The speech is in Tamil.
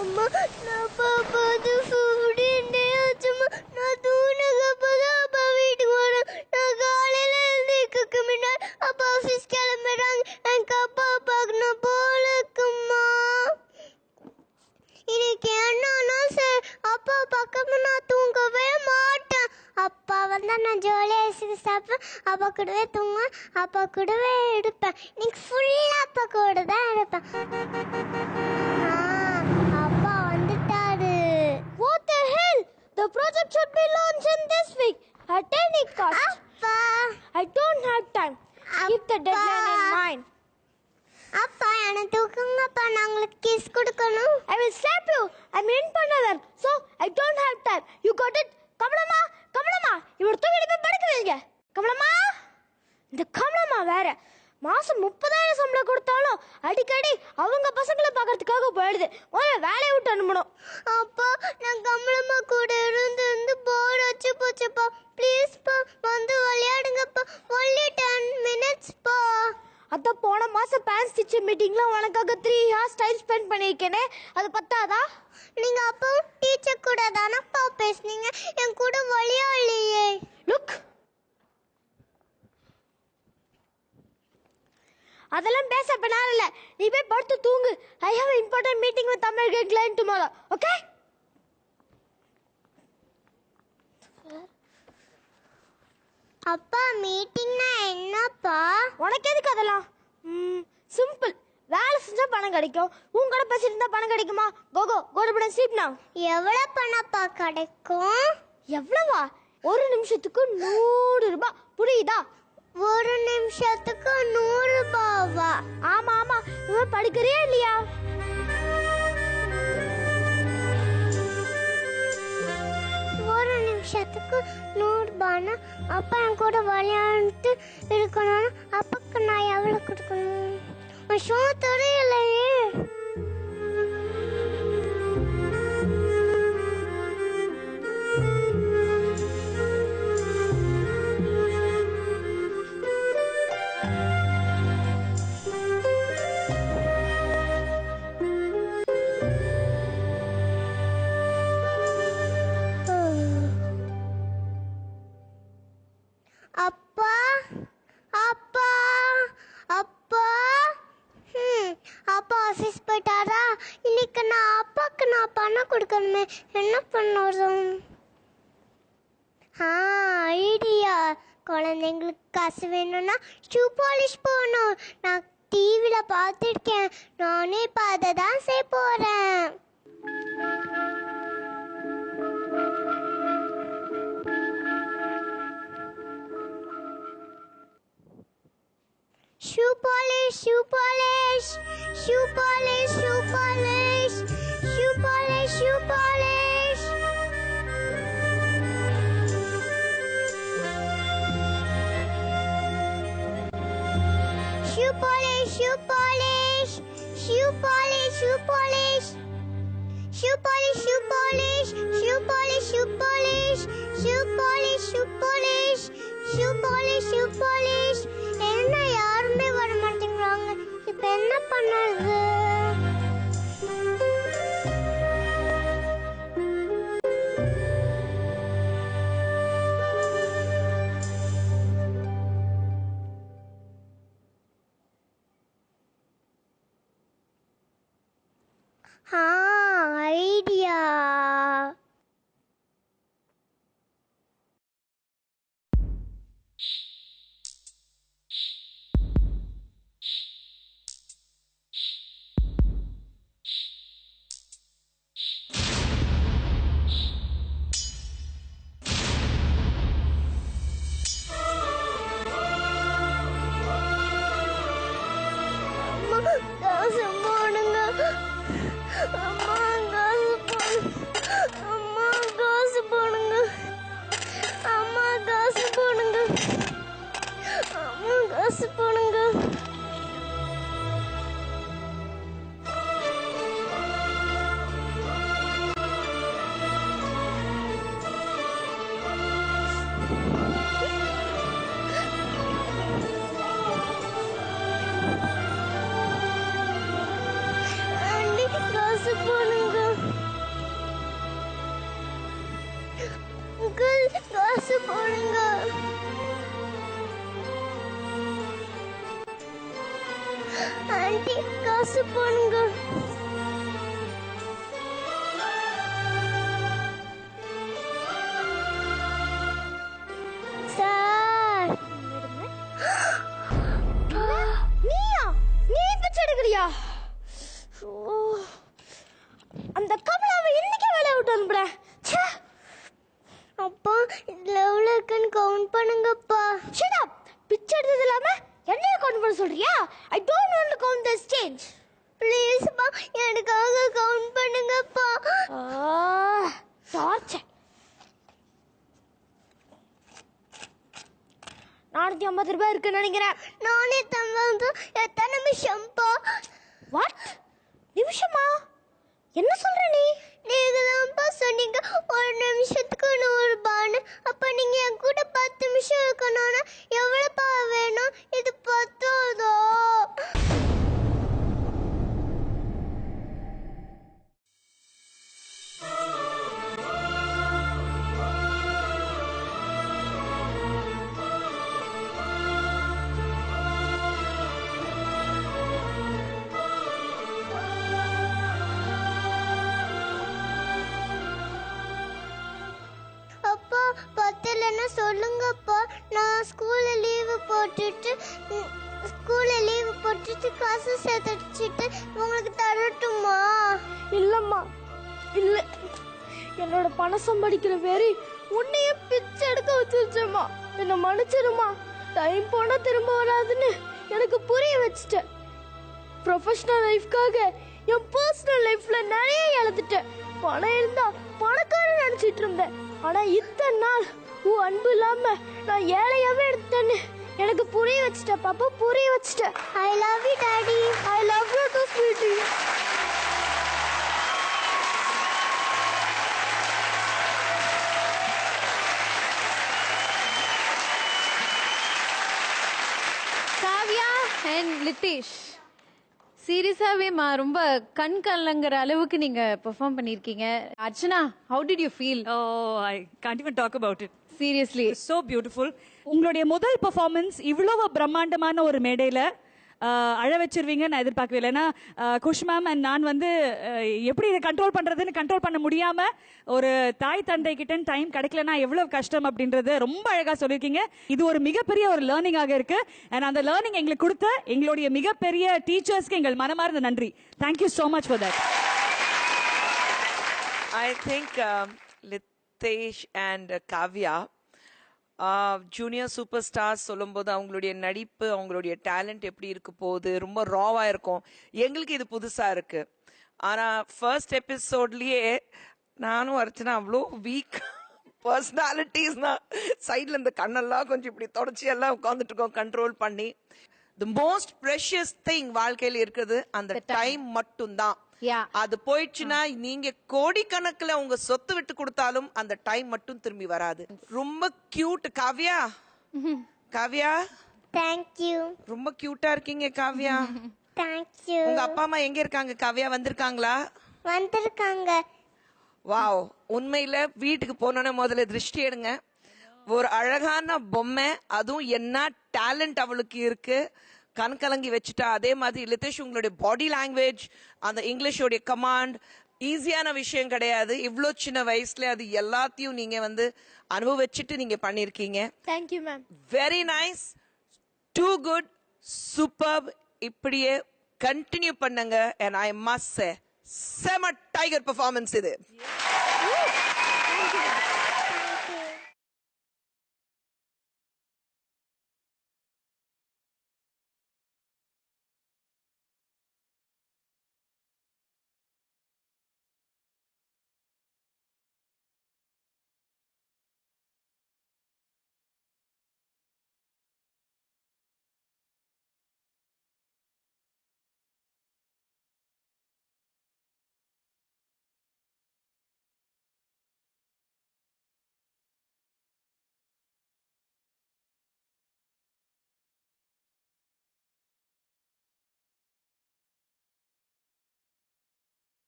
அம்மா நான் பாப்பாது ஃபுட் ஆச்சுமா. நான் தூணுக்கு அப்பதான் அப்பா வீட்டுக்கு வரேன். நான் காலையில எழுந்திருக்க முன்னாடி அப்பா ஆஃபீஸ் கிளம்புறாங்க. எனக்கு அப்பா பார்க்கணும் போல இருக்குமா. இன்னைக்கு என்னன்னா சார் அப்பா பக்கமா நான் தூங்கவே மாட்டேன். அப்பா வந்தா நான் ஜாலியாக சாப்பிடுவேன். அப்பா கூடவே தூங்குவேன். அப்பா கூடவே எடுப்பேன். இன்னைக்கு ஃபுல்லாக அப்பா கூட தான் எடுப்பேன். அப்பா வந்துட்டாரு. What the hell? The project should be launched in this week at any cost. அப்பா I don't have time. Keep the deadline in mind. அப்பா எனக்கு தூக்குங்கப்பா. நான் உங்களுக்கு கிஸ் கொடுக்கணும். I will slap you. I'm in பண்ணவர். So I don't have time. You got it? கமலம்மா கமலம்மா இவர் தூக்கிட்டு போய் படுக்க வைங்க. கமலம்மா இந்த கமலம்மா வேற மாசம் 30,000 சம்பளம் கொடுத்தாலும் அடிக்கடி அவங்க பசங்களை பார்க்கறதுக்காக போயிடுது. முதல்ல வேலையை விட்டு அனுப்பணும். அப்பா நான் கமலம்மா கூட இருந்து போர் அடிச்சு போச்சுப்பா. ப்ளீஸ்ப்பா வந்து விளையாடுங்கப்பா. only 10 minutes பா. அத போன மாசம் பேன் ஸ்டிச் மீட்டிங்ல உனக்காக 3 hours டைம் ஸ்பெண்ட் பண்ணிருக்கேனே, அது பத்தாதா? நீங்க அப்போ டீச்சர் கூட தானப்பா பேசுனீங்க, என் கூட விளையாடலையே. லுக், அதெல்லாம் பேச பண்ணால இல்ல. நீ போய் படுத்து தூங்கு. I have an important meeting with American client tomorrow. Okay? அப்பா மீட்டிங்னா என்னப்பா? உனக்கு எதுக்கு அதெல்லாம்? சிம்பிள். வேலை செஞ்சா பணம் கிடைக்கும். உன் கூட பேசிட்டு பணம் கிடைக்குமா? கோகோ கோடபட ஸ்லீப் now. எவ்வளவு பணப்பா கிடைக்கும்? எவ்வளவா? ஒரு நிமிஷத்துக்கு 100 ரூபாய். புரியுதா? ஒரு நிமிஷத்துக்கு 100 ரூபாவா? ஆமா ஆமா. நீ படிக்கறியா இல்லையா? ஒரு நிமிஷத்துக்கு 100 ரூபானா அப்பா என் கூட விளையாண்டு இருக்கணும். அப்பாக்கு நான் எவ்வளவு கொடுக்கணும்? ஷோ தெரியலையே. அப்பா அப்பா அப்பா அப்பா ஆஃபீஸ் போயிட்டாரா? இன்னைக்கு நான் அப்பாவுக்கு நான் பணம் கொடுக்கணுமே, என்ன பண்ணுறோம்? ஐடியா. குழந்தைங்களுக்கு காசு வேணும்னா ஷூ பாலிஷ் போகணும். நான் டிவியில் பார்த்துருக்கேன். நானே இப்போ அதை தான் செய்ய போகிறேன். Shoe polish, shoe polish, shoe polish, shoe polish, shoe polish, shoe polish. Shoe polish, shoe polish, shoe polish, shoe polish. Shoe polish, shoe polish, shoe polish, shoe polish, shoe polish, shoe polish, shoe polish, shoe polish. என்ன யாருமே வர மாட்டேங்கிறாங்க. இப்ப என்ன பண்ணுறது? ஐடியா. காசு போடுங்க அம்மா. போடுங்க. ஆண்டி காசு போடுங்க. சார் நீயா? நீ பிச்சை எடுக்கிறியா? அந்த கமலாவை இன்னைக்கு வேலையை விட்டு அனுப்புறேன். அப்பா இதுல எவ்வளவு இருக்குன்னு கவுண்ட் பண்ணுங்கப்பா. Shut up. பிச்சை எடுத்தது இல்லாம என்னைய கவுண்ட் பண்ண சொல்றியா? I don't want to count this change. Please பா எனக்காக கவுண்ட் பண்ணுங்கப்பா. டார்ச்சர். 450 ரூபாய் இருக்குன்னு நினைக்கிறேன். 450 எத்தனை நிமிஷம்ப்பா? வாட்? நிமிஷமா? என்ன சொல்ற நீ? நீங்க தான்ப்பா சொன்னீங்க ஒரு நிமிஷத்துக்கு 100 ரூபான்னு. அப்ப நீங்க என் கூட 10 நிமிஷம் இருக்கணும்னா எவ்வளவுப்பா வேணும்? இது பத்தாதோ? அப்பா பத்தலன்னா சொல்லுங்கப்பா. நான் ஸ்கூல்ல லீவு போட்டுட்டு காசு சேர்த்துட்டு உங்களுக்கு தரட்டுமா? இல்லம்மா, இல்ல. என்னோட பணம் சம்பாதிக்கிற வேறி உன்னையே பிச்சை எடுக்க வச்சிருச்சேம்மா. என்ன மன்னிச்சிருமா. டைம் போனா திரும்ப வராதுன்னு எனக்கு புரிய வச்சுட்டேன். ப்ரொஃபஷனல் லைஃப்காக என் பர்சனல் லைஃப்ல நிறைய இழந்துட்டேன். பணம் இருந்தா பணக்காரன் நினைச்சிட்டு இருந்தேன். ஆனா இத்தனை நாள் உன் அன்பு இல்லாம நான் ஏழையாவே எடுத்தேன்னு எனக்கு புரிய வச்சுட்டேன் பாப்பா, புரிய வச்சுட்டேன். I love you daddy. I love you too sweetie. Kavya and Lithesh, சீரியஸாவேமா ரொம்ப கண் கலங்குற அளவுக்கு நீங்க பெர்ஃபார்ம் பண்ணிருக்கீங்க. Archana, how did you feel? Oh, I can't even talk about it. Seriously. It's so beautiful. உங்களுடைய முதல் பெர்ஃபார்மன்ஸ் இவ்வளவு பிரம்மாண்டமான ஒரு மேடையில அழ வச்சிருவீங்க நான் எதிர்பார்க்கவே இல்லை. ஏன்னா குஷ் மேம் அண்ட் நான் வந்து எப்படி இதை கண்ட்ரோல் பண்றதுன்னு கண்ட்ரோல் பண்ண முடியாம ஒரு தாய் தந்தை கிட்ட டைம் கிடைக்கலன்னா எவ்வளவு கஷ்டம் அப்படின்றது ரொம்ப அழகா சொல்லியிருக்கீங்க. இது ஒரு மிகப்பெரிய ஒரு லேர்னிங்காக இருக்கு. அண்ட் அந்த லேர்னிங் எங்களுக்கு கொடுத்த எங்களுடைய மிகப்பெரிய டீச்சர்ஸ்க்கு எங்கள் மனமார்ந்த நன்றி. Thank you so much for that. I think Litesh and Kavya junior super stars சொல்லும்போது அவங்களுடைய நடிப்பு, அவங்களுடைய டேலண்ட் எப்படி இருக்க போகுது, ரொம்ப ராவா இருக்கும். எங்களுக்கு இது புதுசா இருக்கு. ஆனா ஃபர்ஸ்ட் எபிசோட்லயே நானும் அர்ச்சனா அவ்வளோ வீக் பர்சனாலிட்டிஸ்னா சைட்ல இந்த கண்ணெல்லாம் கொஞ்சம் இப்படி தொடச்சி எல்லாம் உட்காந்துட்டு இருக்கோம் கண்ட்ரோல் பண்ணி. தி மோஸ்ட் ப்ரெஷியஸ் திங் வாழ்க்கையில இருக்குது அந்த டைம் மட்டும்தான். அது போயிடுச்சுன்னா நீங்க கோடிக்கணக்குல உங்க சொத்து விட்டு கொடுத்தாலும் அந்த டைம் மட்டும் திரும்பி வராது. ரொம்ப cute Kavya. Kavya, thank you. ரொம்ப கியூட்டா இருக்கீங்க காவ்யா. Thank you. உங்க அப்பா அம்மா எங்க இருக்காங்க காவ்யா? வந்திருக்காங்களா? வந்திருக்காங்க. வாவ், உண்மையில வீட்டுக்கு போனோன்னே முதல்ல திருஷ்டி எடுங்க. ஒரு அழகான பொம்மை, அதுவும் என்ன டேலண்ட் அவளுக்கு இருக்கு, கண் கலங்கி வச்சுட்டா. அதே மாதிரி லிதேஷ், உங்களுடைய பாடி லாங்குவேஜ், அந்த இங்கிலீஷோடைய கமாண்ட் ஈஸியான விஷயம் கிடையாது. இவ்வளோ சின்ன வயசுல அது எல்லாத்தையும் நீங்க வந்து அனுபவிச்சுட்டு நீங்க பண்ணிருக்கீங்க. Thank you ma'am. Very nice, too good, super. இப்படியே கண்டினியூ பண்ணுங்க. அண்ட் ஐ மஸ்ட் சே செம டைகர் பெர்ஃபார்மன்ஸ் இது.